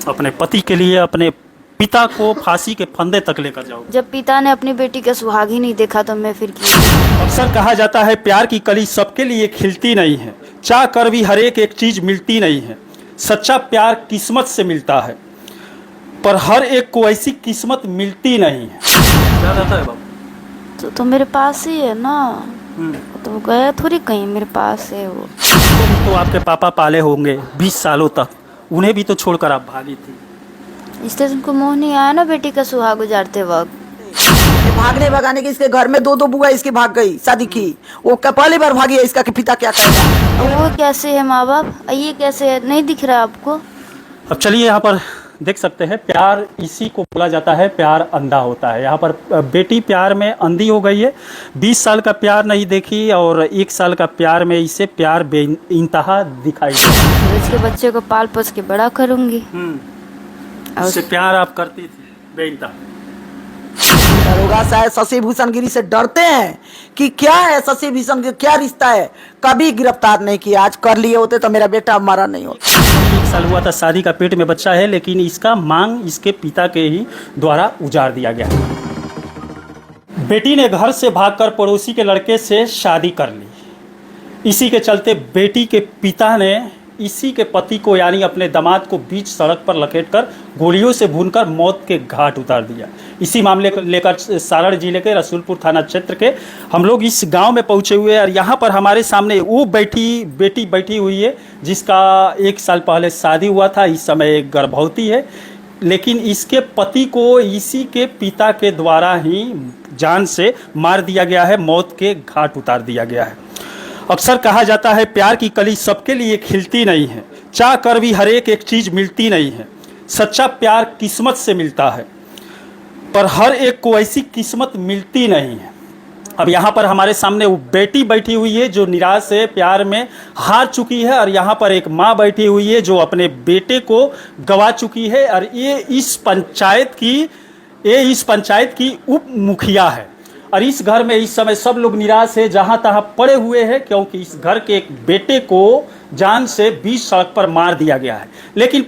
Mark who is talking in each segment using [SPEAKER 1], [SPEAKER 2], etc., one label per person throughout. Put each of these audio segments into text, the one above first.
[SPEAKER 1] अपने पति के लिए अपने पिता को फांसी के फंदे तक लेकर जाओ।
[SPEAKER 2] जब पिता ने अपनी बेटी का सुहाग ही नहीं देखा तो मैं फिर क्यों।
[SPEAKER 1] अक्सर कहा जाता है प्यार की कली सबके लिए खिलती नहीं है, चाह कर भी हर एक चीज मिलती नहीं है। सच्चा प्यार किस्मत से मिलता है, पर हर एक को ऐसी किस्मत मिलती नहीं है। क्या रहता है बाबू?
[SPEAKER 2] तो मेरे पास ही है ना, तो गया थोड़ी कहीं, मेरे पास है वो।
[SPEAKER 1] तो आपके पापा पाले होंगे 20 सालों तक, उन्हें भी तो छोड़कर आप भागी थी।
[SPEAKER 2] इसलिए तुमको मोह नहीं आया ना बेटी का सुहाग गुजारते वक्त?
[SPEAKER 3] भागने भगाने के इसके घर में दो बुआ इसकी भाग गई शादी की, वो पहली बार भागी है इसका कि पिता क्या करेगा।
[SPEAKER 2] वो कैसे है माँ बाप, ये कैसे है, नहीं दिख रहा आपको?
[SPEAKER 1] अब चलिए यहाँ पर देख सकते हैं, प्यार इसी को बोला जाता है, प्यार अंधा होता है। यहाँ पर बेटी प्यार में अंधी हो गई है। 20 साल का प्यार नहीं देखी और 1 साल का प्यार में इसे प्यार बेइंतहा दिखाई दे।
[SPEAKER 2] इसके बच्चे को पाल पोस के बड़ा करूंगी।
[SPEAKER 1] उससे प्यार आप करती थी बेइंतहा।
[SPEAKER 3] दरोगा साहब शशि भूषण गिरी से डरते हैं कि क्या है, शशि भूषण का क्या रिश्ता है, कभी गिरफ्तार नहीं किया। आज कर लिए होते तो मेरा बेटा मरा नहीं होता।
[SPEAKER 1] 1 साल हुआ था शादी का, पेट में बच्चा है, लेकिन इसका मांग इसके पिता के ही द्वारा उजाड़ दिया गया। बेटी ने घर से भागकर पड़ोसी के लड़के से शादी कर ली। इसी के चलते बेटी के पिता ने इसी के पति को यानी अपने दामाद को बीच सड़क पर लपेटकर गोलियों से भूनकर मौत के घाट उतार दिया। इसी मामले को लेकर सारण जिले के रसूलपुर थाना क्षेत्र के हम लोग इस गांव में पहुंचे हुए हैं और यहाँ पर हमारे सामने वो बेटी बैठी हुई है जिसका 1 साल पहले शादी हुआ था। इस समय एक गर्भवती है, लेकिन इसके पति को इसी के पिता के द्वारा ही जान से मार दिया गया है, मौत के घाट उतार दिया गया है। अक्सर कहा जाता है प्यार की कली सबके लिए खिलती नहीं है, चाह कर भी हर एक चीज मिलती नहीं है। सच्चा प्यार किस्मत से मिलता है, पर हर एक को ऐसी किस्मत मिलती नहीं है। अब यहाँ पर हमारे सामने वो बेटी बैठी हुई है जो निराश है, प्यार में हार चुकी है, और यहाँ पर एक माँ बैठी हुई है जो अपने बेटे को गवा चुकी है, और ये इस पंचायत की उप मुखिया है। और इस घर में इस समय सब लोग निराश है, जहां तहां पड़े हुए हैं, क्योंकि इस घर के एक बेटे को जान से बीच सड़क पर मार दिया गया है। लेकिन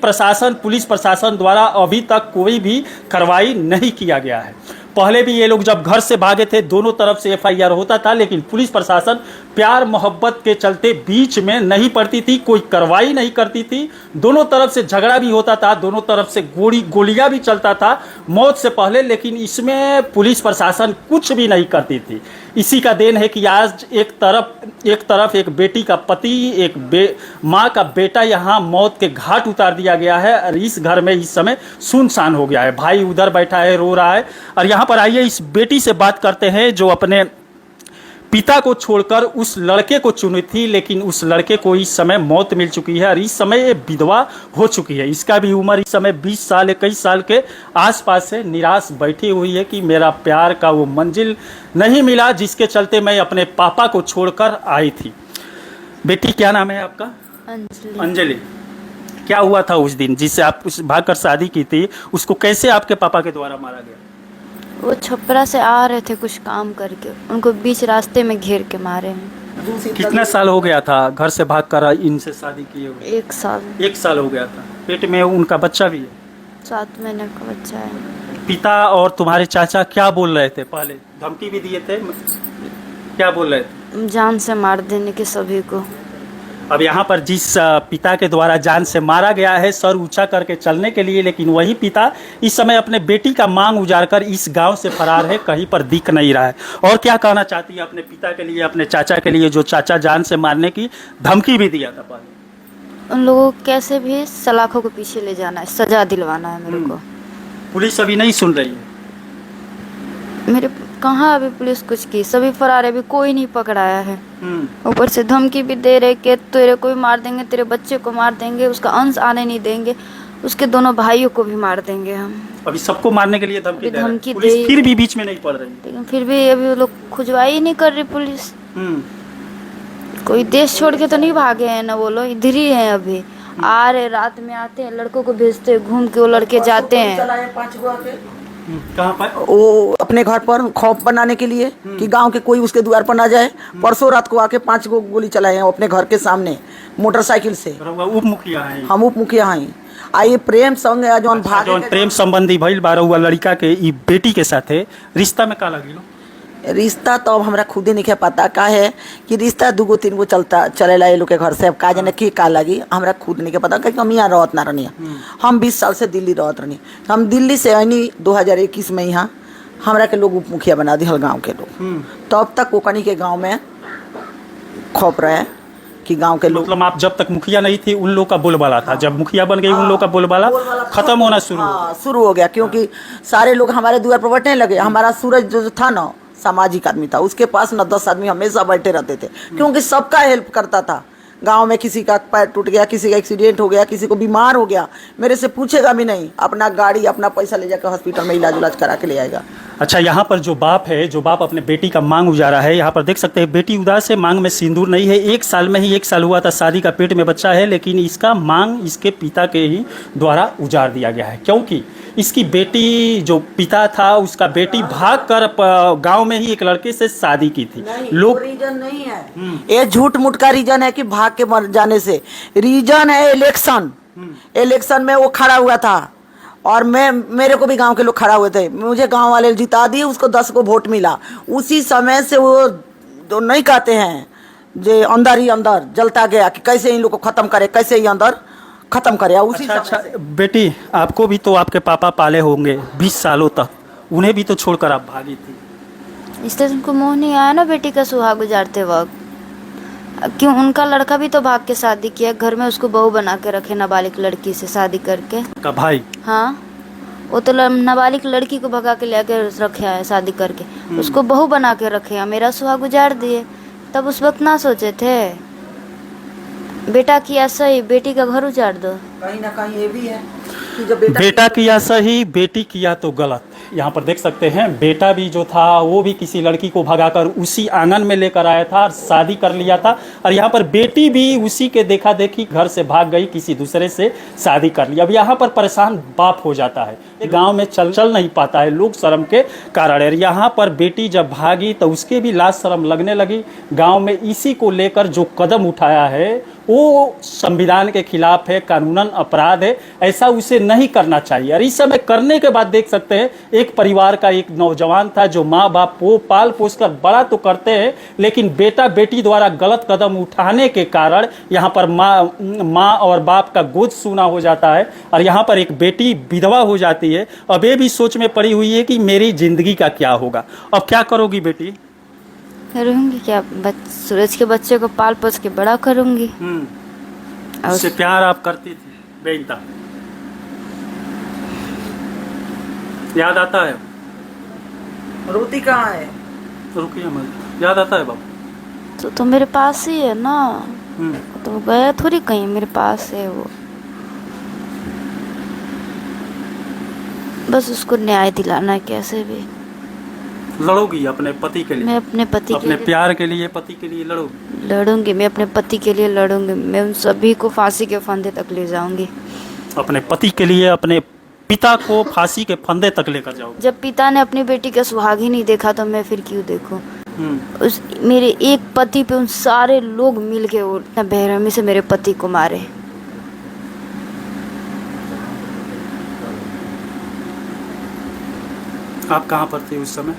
[SPEAKER 1] पुलिस प्रशासन द्वारा अभी तक कोई भी कार्रवाई नहीं किया गया है। पहले भी ये लोग जब घर से भागे थे दोनों तरफ से FIR होता था, लेकिन पुलिस प्रशासन प्यार मोहब्बत के चलते बीच में नहीं पड़ती थी, कोई कार्रवाई नहीं करती थी। दोनों तरफ से झगड़ा भी होता था, दोनों तरफ से गोलियां भी चलता था मौत से पहले, लेकिन इसमें पुलिस प्रशासन कुछ भी नहीं करती थी। इसी का देन है कि आज एक तरफ एक बेटी का पति, एक माँ का बेटा यहाँ मौत के घाट उतार दिया गया है, और इस घर में इस समय सुनसान हो गया है। भाई उधर बैठा है, रो रहा है। और यहाँ पर आइए इस बेटी से बात करते हैं जो अपने पिता को छोड़कर उस लड़के को चुनी थी, लेकिन उस लड़के को इस समय मौत मिल चुकी है और इस समय ये विधवा हो चुकी है। इसका भी उम्र इस समय 20 साल 21 साल के आसपास है। निराश बैठी हुई है कि मेरा प्यार का वो मंजिल नहीं मिला जिसके चलते मैं अपने पापा को छोड़कर आई थी। बेटी क्या नाम है आपका? अंजलि। क्या हुआ था उस दिन जिससे आप भागकर शादी की थी, उसको कैसे आपके पापा के द्वारा मारा गया?
[SPEAKER 2] वो छपरा से आ रहे थे कुछ काम करके, उनको बीच रास्ते में घेर के मारे हैं।
[SPEAKER 1] कितना साल हो गया था घर से भागकर इनसे शादी किए हुए?
[SPEAKER 2] 1 साल।
[SPEAKER 1] 1 साल हो गया था। पेट में उनका बच्चा भी है?
[SPEAKER 2] 7 महीने का बच्चा है।
[SPEAKER 1] पिता और तुम्हारे चाचा क्या बोल रहे थे? पहले धमकी भी दिए थे, क्या बोल रहे थे?
[SPEAKER 2] जान से मार देने के सभी को।
[SPEAKER 1] अब यहाँ पर जिस पिता के द्वारा जान से मारा गया है सर ऊंचा करके चलने के लिए, लेकिन वही पिता इस समय अपने बेटी का मांग उजाड़कर इस गांव से फरार है, कहीं पर दिख नहीं रहा है। और क्या कहना चाहती है अपने पिता के लिए, अपने चाचा के लिए, जो चाचा जान से मारने की धमकी भी दिया था पहले?
[SPEAKER 2] उन लोगों को कैसे भी सलाखों के पीछे ले जाना है, सजा दिलवाना है मेरे को।
[SPEAKER 1] पुलिस अभी नहीं सुन रही है?
[SPEAKER 2] मेरे कहाँ अभी पुलिस कुछ की, सभी फरार है, अभी कोई नहीं पकड़ाया है। ऊपर से धमकी भी दे रहे कि तेरे को भी मार देंगे, तेरे बच्चे को मार देंगे, उसका अंश आने नहीं देंगे, उसके दोनों भाइयों को भी मार देंगे हम।
[SPEAKER 1] अभी सबको मारने के लिए धमकी दे रहे हैं।
[SPEAKER 2] धमकी
[SPEAKER 1] पुलिस फिर भी बीच में नहीं पड़ रही,
[SPEAKER 2] लेकिन फिर भी अभी वो लोग खुजवाई ही नहीं कर रही पुलिस। कोई देश छोड़ के तो नहीं भागे हैं ना, वो लोग इधर ही हैं अभी। आ रहे, रात में आते हैं, लड़कों को भेजते हैं, घूम के वो लड़के जाते हैं।
[SPEAKER 1] कहाँ पर?
[SPEAKER 3] वो अपने घर पर खौफ बनाने के लिए कि गांव के कोई उसके द्वार पर ना जाए। परसों रात को आके 5 गोली चलाए हैं अपने घर के सामने मोटरसाइकिल से।
[SPEAKER 1] उप मुखिया है?
[SPEAKER 3] हम उप मुखिया हैं। ये प्रेम संग है जौन
[SPEAKER 1] अच्छा,
[SPEAKER 3] भागे
[SPEAKER 1] जौन प्रेम संबंधी भइल बारह हुआ लड़का के ई बेटी के साथे रिश्ता में का लगी लो?
[SPEAKER 3] रिश्ता तो अब हमरा खुदे नहीं पता का है कि रिश्ता 2 3 गो चलेला ये लोग के घर से। अब का जाने की का लगी हमरा खुद नहीं पता, क्योंकि हम यहाँ रहत ना रहनी। हम 20 साल से दिल्ली रहत रहनी। हम दिल्ली से आनी 2021 में यहाँ हमरा के लोग उप मुखिया बना दिहल गाँव के लोग। तब तक कोकनी के गाँव में खौफ रहे कि गांव के लोग।
[SPEAKER 1] मतलब आप जब तक मुखिया नहीं थी उन लोग का बोलबाला था, जब मुखिया बन गई उन लोग का बोलबाला खत्म होना शुरू
[SPEAKER 3] हो गया। क्योंकि सारे लोग हमारे द्वार पर बैठने लगे। हमारा सूरज जो था ना, सामाजिक आदमी था, उसके पास ना 10 आदमी हमेशा बैठे रहते थे, क्योंकि सबका हेल्प करता था। गांव में किसी का पैर टूट गया, किसी का एक्सीडेंट हो गया, किसी को बीमार हो गया, मेरे से पूछेगा भी नहीं, अपना गाड़ी अपना पैसा ले जाकर हॉस्पिटल में इलाज करा के ले आएगा।
[SPEAKER 1] अच्छा, यहाँ पर जो बाप है, जो बाप अपने बेटी का मांग उजारा है, यहाँ पर देख सकते हैं बेटी उदास है, मांग में सिंदूर नहीं है। 1 साल में ही 1 साल हुआ था शादी का, पेट में बच्चा है, लेकिन इसका मांग इसके पिता के ही द्वारा उजाड़ दिया गया है। क्योंकि इसकी बेटी जो पिता था, उसका बेटी भागकर गांव में ही एक लड़के से शादी की थी। लोग
[SPEAKER 3] रीजन नहीं है, ये झूठ मूठ का रीजन है कि भाग के मर जाने से। रीजन है इलेक्शन। इलेक्शन में वो खड़ा हुआ था और मेरे को भी गांव के लोग खड़ा हुए थे, मुझे गांव वाले जिता दिए, उसको 10 को वोट मिला। उसी समय से वो जो नहीं कहते हैं जो अंदर ही अंदर जलता गया कि कैसे इन लोग को खत्म करे, कैसे ही अंदर खत्म करे। उसी
[SPEAKER 1] अच्छा, बेटी आपको भी तो आपके पापा पाले होंगे 20 सालों तक, उन्हें भी तो छोड़कर आप भागी थी।
[SPEAKER 2] इसलिए तुमको मोह नहीं आया ना बेटी का सुहाग गुजारते वक्त? क्यों? उनका लड़का भी तो भाग के शादी किया, घर में उसको बहू बना के रखे, नाबालिग लड़की से शादी करके।
[SPEAKER 1] का भाई?
[SPEAKER 2] हाँ, वो तो नाबालिग लड़की को भगा के लेके रखे है शादी करके, उसको बहू बना के रखे है, मेरा सुहाग गुजार दिए। तब उस वक्त ना सोचे थे? बेटा किया सही, बेटी का घर उजाड़ दो।
[SPEAKER 3] कहीं ना कहीं ये भी है कि जो
[SPEAKER 1] बेटा किया सही, बेटी किया तो गलत। यहाँ पर देख सकते हैं बेटा भी जो था वो भी किसी लड़की को भगाकर उसी आंगन में लेकर आया था और शादी कर लिया था, और यहाँ पर बेटी भी उसी के देखा देखी घर से भाग गई, किसी दूसरे से शादी कर लिया। अब यहाँ पर परेशान बाप हो जाता है, गांव में चल नहीं पाता है लोग शर्म के कारण। और यहाँ पर बेटी जब भागी तो उसके भी लाज शर्म लगने लगी। गाँव में इसी को लेकर जो कदम उठाया है वो संविधान के खिलाफ है, कानूनन अपराध है, ऐसा उसे नहीं करना चाहिए। और इस समय करने के बाद देख सकते हैं एक परिवार का एक नौजवान था जो माँ बाप को पाल पोस कर बड़ा तो करते हैं, लेकिन बेटा बेटी द्वारा गलत कदम उठाने के कारण यहाँ पर माँ और बाप का गोद सूना हो जाता है और यहाँ पर एक बेटी विधवा हो जाती है। अब ये भी सोच में पड़ी हुई है कि मेरी जिंदगी का क्या होगा। अब क्या करोगी बेटी?
[SPEAKER 2] करूँगी क्या, सूरज के बच्चे को पाल पोस के बड़ा करूँगी।
[SPEAKER 1] उससे प्यार आप करती थी बेटा, याद आता है?
[SPEAKER 3] रोती कहाँ है?
[SPEAKER 1] रुकिए मत, याद आता है बाबू?
[SPEAKER 2] तो मेरे पास ही है ना, तो गया थोड़ी कहीं, मेरे पास है वो। बस उसको न्याय दिलाना है कैसे भी।
[SPEAKER 1] लड़ोगी अपने पति के लिए?
[SPEAKER 2] मैं अपने पति
[SPEAKER 1] अपने प्यार के लिए, पति के लिए लड़ोगी?
[SPEAKER 2] लड़ूंगी, मैं अपने पति के लिए लड़ूंगी। मैं उन सभी को फांसी के फंदे तक ले जाऊंगी।
[SPEAKER 1] अपने पति के लिए अपने पिता को फांसी के फंदे तक लेकर जाओगे?
[SPEAKER 2] जब पिता ने अपनी बेटी का सुहाग ही नहीं देखा तो मैं फिर क्यों देखूं? उस मेरे एक पति पे उन सारे लोग मिल के वो बेरहमी से मेरे पति को मारे।
[SPEAKER 1] आप कहाँ पर थे उस समय?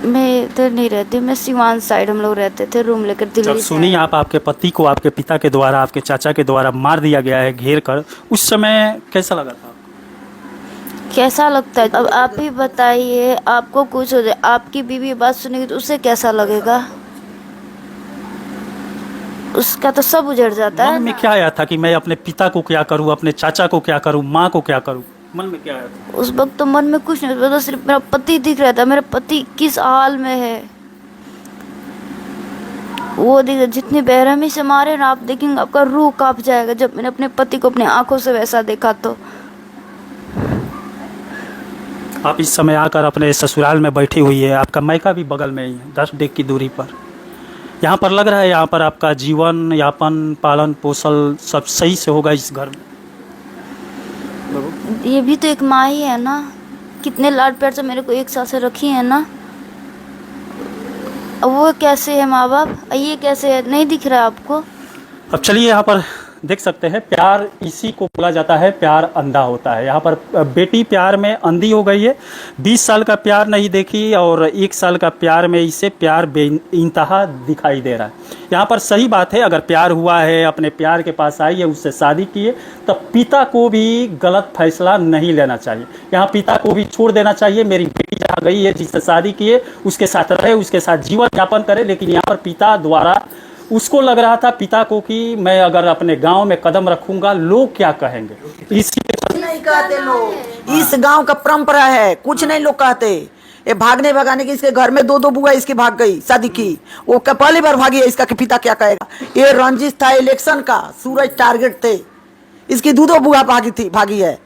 [SPEAKER 2] मैं इधर नहीं रहती, मैं सिवान साइड हम लोग रहते थे, रूम लेकर
[SPEAKER 1] जब
[SPEAKER 2] दिल्ली।
[SPEAKER 1] सुनी आप आपके पति को आपके पिता के द्वारा, आपके चाचा के द्वारा मार दिया गया है घेर कर, उस समय कैसा लगा था?
[SPEAKER 2] कैसा लगता है अब आप ही बताइए। आपको कुछ हो जाए, आपकी बीवी बात सुनेगी तो उसे कैसा लगेगा? उसका तो सब उजड़ जाता है।
[SPEAKER 1] मन में क्या आया था कि मैं अपने पिता को क्या करूं, अपने चाचा को क्या करूं, माँ को क्या करूं? मन में क्या आया था?
[SPEAKER 2] उस वक्त तो मन में कुछ नहीं, उस वक्त तो सिर्फ मेरा पति दिख रहा था। मेरा पति किस हाल में है वो दिख, जितनी बेरहमी से मारे ना, आप देखेंगे आपका रूह कांप जाएगा। जब मैंने अपने पति को अपने आंखों से वैसा देखा तो।
[SPEAKER 1] आप इस समय आकर अपने ससुराल में बैठी हुई है, आपका मायका भी बगल में ही है, 10 डेग की दूरी पर। यहाँ पर लग रहा है यहाँ पर आपका जीवन यापन, पालन पोषण सब सही से होगा इस घर में।
[SPEAKER 2] ये भी तो एक माँ ही है ना, कितने लाड प्यार से मेरे को एक साल से रखी है ना, अब वो कैसे है माँ बाप, ये कैसे है, नहीं दिख रहा आपको?
[SPEAKER 1] अब चलिए यहाँ पर देख सकते हैं, प्यार इसी को बोला जाता है, प्यार अंधा होता है। यहाँ पर बेटी प्यार में अंधी हो गई है, 20 साल का प्यार नहीं देखी और 1 साल का प्यार में इसे प्यार बेइंतहा दिखाई दे रहा है। यहाँ पर सही बात है, अगर प्यार हुआ है, अपने प्यार के पास आई है, उससे शादी की है, तब पिता को भी गलत फैसला नहीं लेना चाहिए। यहाँ पिता को भी छोड़ देना चाहिए, मेरी बेटी जहाँ गई है, जिससे शादी की है, उसके साथ रहे, उसके साथ जीवन यापन करे। लेकिन यहाँ पर पिता द्वारा उसको लग रहा था, पिता को, कि मैं अगर अपने गांव में कदम रखूंगा लोग क्या कहेंगे, इसी
[SPEAKER 3] नहीं कहते लोग, इस गांव का परंपरा है, कुछ नहीं लोग कहते। ये भागने भगाने की, इसके घर में 2-2 बुआ इसकी भाग गई शादी की, वो पहली बार भागी है, इसका कि पिता क्या कहेगा। ये रंजिश था इलेक्शन का, सूरज टारगेट थे, इसकी 2-2 बुआ भागी है।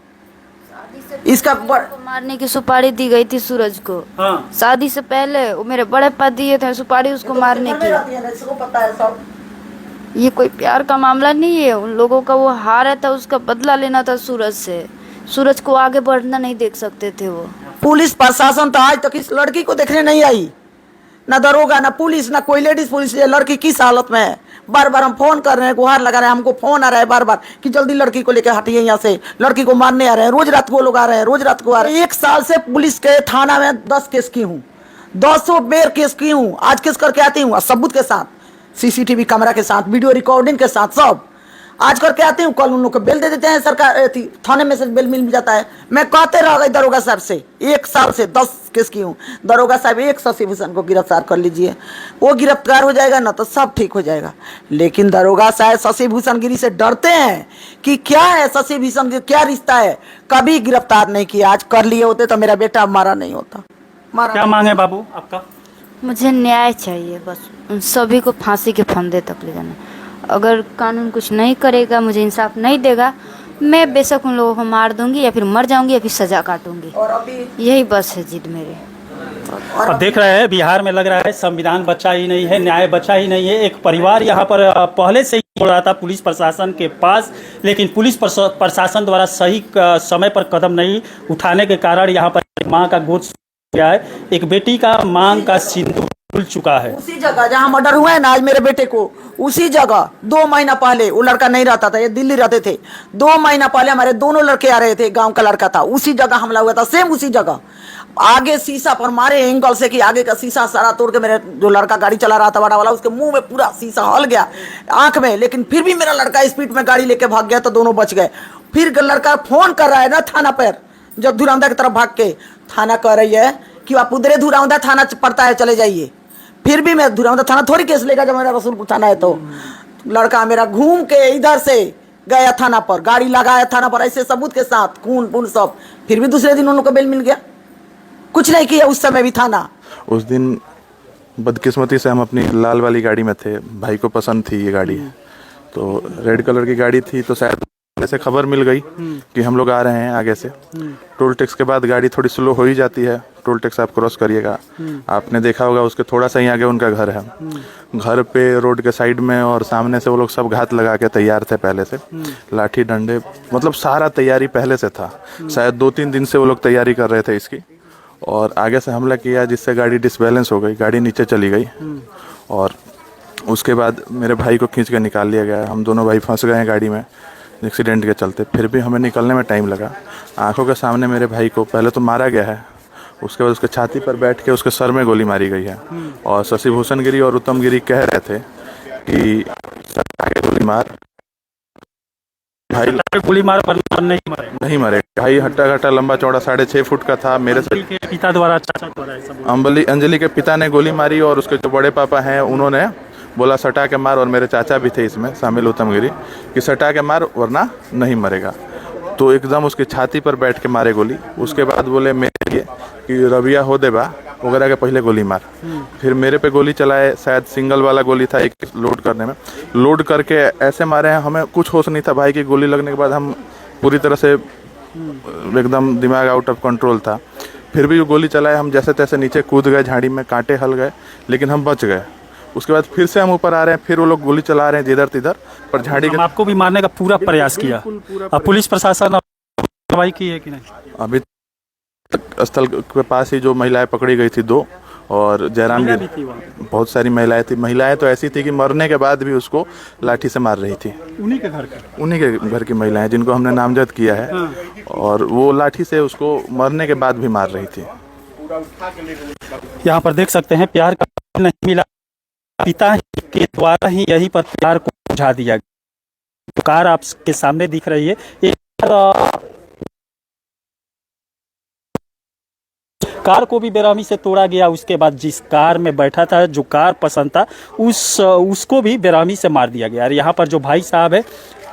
[SPEAKER 3] इसका
[SPEAKER 2] मारने की सुपारी दी गई थी सूरज को।
[SPEAKER 1] हाँ।
[SPEAKER 2] शादी से पहले वो मेरे बड़े पा दिए थे सुपारी उसको मारने की।
[SPEAKER 3] इसको पता है सब।
[SPEAKER 2] ये कोई प्यार का मामला नहीं है, उन लोगों का वो हार था, उसका बदला लेना था सूरज से। सूरज को आगे बढ़ना नहीं देख सकते थे वो।
[SPEAKER 3] पुलिस प्रशासन तो आज तक इस लड़की को देखने नहीं आई, ना दरोगा, ना पुलिस, ना कोई लेडीज पुलिस। ये लड़की किस हालत में है, बार बार हम फोन कर रहे हैं, गुहार लगा रहे हैं, हमको फोन आ रहा है बार बार कि जल्दी लड़की को लेकर हटिए यहाँ से, लड़की को मारने आ रहे हैं। रोज रात को लोग आ रहे हैं, रोज रात को आ रहे हैं। 1 साल से पुलिस के थाना में 10 केस की हूँ, 200 बेर केस की हूँ। आज केस करके आती हूँ सबूत के साथ, सीसीटीवी कैमरा के साथ, वीडियो रिकॉर्डिंग के साथ, सब आज करके आती हूँ। कल उन लोग को बेल दे देते हैं, सरकार थाने में से बेल मिल जाता है। मैं कहते रह गई दरोगा साहब से, 1 साल से 10 केस की हूँ। दरोगा साहब एक शशि भूषण को गिरफ्तार कर लीजिए, वो गिरफ्तार हो जाएगा ना तो सब ठीक हो जाएगा। लेकिन दरोगा साहब शशि भूषण गिरी से डरते हैं कि क्या है, शशि भूषण का क्या रिश्ता है, कभी गिरफ्तार नहीं किया। आज कर लिए होते तो मेरा बेटा मारा नहीं होता।
[SPEAKER 1] क्या मांगे बाबू आपका?
[SPEAKER 2] मुझे न्याय चाहिए बस, उन सभी को फांसी के फंदे तक ले जाना। अगर कानून कुछ नहीं करेगा, मुझे इंसाफ नहीं देगा, मैं बेशक उन लोगों को मार दूंगी या फिर मर जाऊंगी या फिर सजा काटूंगी।
[SPEAKER 3] और अभी
[SPEAKER 2] यही बस है जिद मेरे।
[SPEAKER 1] अब देख रहे हैं, बिहार में लग रहा है संविधान बचा ही नहीं है, न्याय बचा ही नहीं है। एक परिवार यहाँ पर पहले से ही बोल रहा था पुलिस प्रशासन के पास, लेकिन पुलिस प्रशासन द्वारा सही समय पर कदम नहीं उठाने के कारण यहाँ पर माँ का गोद गया है, एक बेटी का मांग का सिंदूर खुल चुका है।
[SPEAKER 3] उसी जगह जहाँ मर्डर हुआ है ना आज मेरे बेटे को, उसी जगह 2 महीना पहले, वो लड़का नहीं रहता था, ये दिल्ली रहते थे। 2 महीना पहले हमारे दोनों लड़के आ रहे थे, गांव का लड़का था, उसी जगह हमला हुआ था, सेम उसी जगह। आगे शीशा पर मारे एंगल से कि आगे का शीशा सारा तोड़ के, मेरे जो लड़का गाड़ी चला रहा था बड़ा वाला, उसके मुंह में पूरा शीशा हल गया, आंख में। लेकिन फिर भी मेरा लड़का स्पीड में गाड़ी लेके भाग गया तो दोनों बच गए। फिर लड़का फोन कर रहा है ना थाना पर, जब धुरंधा की तरफ भाग के, थाना कह रही है कि आप उधरे धुरंधा थाना पड़ता है, चले जाइए। फिर भी मैं धुरंधा थाना थोड़ी केस लेगा जब मेरा रसूलपुर थाना है। तो लड़का मेरा घूम के इधर से गया थाना पर, गाड़ी लगाया थाना पर ऐसे सबूत के साथ, खून पून सब। फिर भी दूसरे दिन उन लोग को बेल मिल गया, कुछ नहीं किया उस समय भी थाना।
[SPEAKER 4] उस दिन बदकिस्मती से हम अपनी लाल वाली गाड़ी में थे, भाई को पसंद थी ये गाड़ी, तो रेड कलर की गाड़ी थी, तो शायद ऐसे खबर मिल गई कि हम लोग आ रहे हैं आगे से। टोल टैक्स के बाद गाड़ी थोड़ी स्लो हो ही जाती है, टोल टैक्स आप क्रॉस करिएगा, आपने देखा होगा उसके थोड़ा सा ही आगे उनका घर है। घर पे रोड के साइड में और सामने से वो लोग सब घात लगा के तैयार थे पहले से, लाठी डंडे, मतलब सारा तैयारी पहले से था। शायद 2-3 दिन से वो लोग तैयारी कर रहे थे इसकी, और आगे से हमला किया जिससे गाड़ी डिसबैलेंस हो गई, गाड़ी नीचे चली गई, और उसके बाद मेरे भाई को खींच के निकाल लिया गया। हम दोनों भाई फंस गए हैं गाड़ी में एक्सीडेंट के चलते। फिर भी हमें निकलने में टाइम लगा। आंखों के सामने मेरे भाई को पहले तो मारा गया है, उसके बाद उसके छाती पर बैठ के उसके सर में गोली मारी गई है। और शशि भूषण गिरी और उत्तम गिरी कह रहे थे कि आगे गोली मार, भाई
[SPEAKER 1] गोली मार पर नहीं
[SPEAKER 4] मरे। भाई हट्टा घट्टा लंबा चौड़ा 6.5 फुट का था। मेरे से
[SPEAKER 1] पिता द्वारा, चाचा द्वारा,
[SPEAKER 4] अंजलि के पिता ने गोली मारी और उसके जो बड़े पापा हैं उन्होंने बोला सटा के मार, और मेरे चाचा भी थे इसमें शामिल, उत्तम गिरी, कि सटा के मार वरना नहीं मरेगा। तो एकदम उसकी छाती पर बैठ के मारे गोली। उसके बाद बोले मेरे लिए कि रबिया हो देबा वगैरह के पहले गोली मार। फिर मेरे पे गोली चलाए, शायद सिंगल वाला गोली था, एक लोड करने में, लोड करके ऐसे मारे हैं, हमें कुछ होश नहीं था। भाई की गोली लगने के बाद हम पूरी तरह से एकदम दिमाग आउट ऑफ कंट्रोल था। फिर भी गोली चलाए, हम जैसे तैसे नीचे कूद गए, झाड़ी में कांटे हल गए, लेकिन हम बच गए। उसके बाद फिर से हम ऊपर आ रहे हैं, फिर वो लोग गोली चला रहे हैं जिधर तिधर, पर झाड़ी के
[SPEAKER 1] आपको भी मारने का पूरा प्रयास किया। अब पुलिस प्रशासन कार्रवाई की है कि नहीं?
[SPEAKER 4] अभी स्थल के पास ही जो महिलाएं पकड़ी गई थी 2, और जयराम
[SPEAKER 1] महिला
[SPEAKER 4] भी
[SPEAKER 1] भी थी वहाँ?
[SPEAKER 4] बहुत सारी महिलाएं थी। महिलाएं तो ऐसी थी कि मरने के बाद भी उसको लाठी से मार रही थी।
[SPEAKER 1] उन्हीं के घर का?
[SPEAKER 4] उन्हीं के घर की महिलाएं जिनको हमने नामजद किया है, और वो लाठी से उसको मरने के बाद भी मार रही थी।
[SPEAKER 1] यहाँ पर देख सकते हैं प्यार का फल नहीं मिला, पिता के द्वारा ही यहीं पर प्यार को बुझा दिया गया। कार आपके सामने दिख रही है, एक कार को भी बेरहमी से तोड़ा गया। उसके बाद जिस कार में बैठा था, जो कार पसंद था, उसको भी बेरहमी से मार दिया गया। और यहाँ पर जो भाई साहब है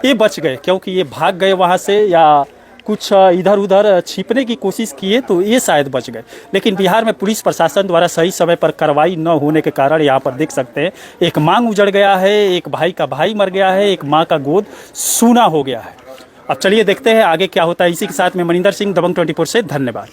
[SPEAKER 1] ये बच गए, क्योंकि ये भाग गए वहाँ से या कुछ इधर उधर छिपने की कोशिश किए तो ये शायद बच गए। लेकिन बिहार में पुलिस प्रशासन द्वारा सही समय पर कार्रवाई न होने के कारण यहाँ पर देख सकते हैं एक मांग उजड़ गया है, एक भाई का भाई मर गया है, एक माँ का गोद सूना हो गया है। अब चलिए देखते हैं आगे क्या होता है। इसी के साथ में मनिंदर सिंह, दबंग 24 से धन्यवाद।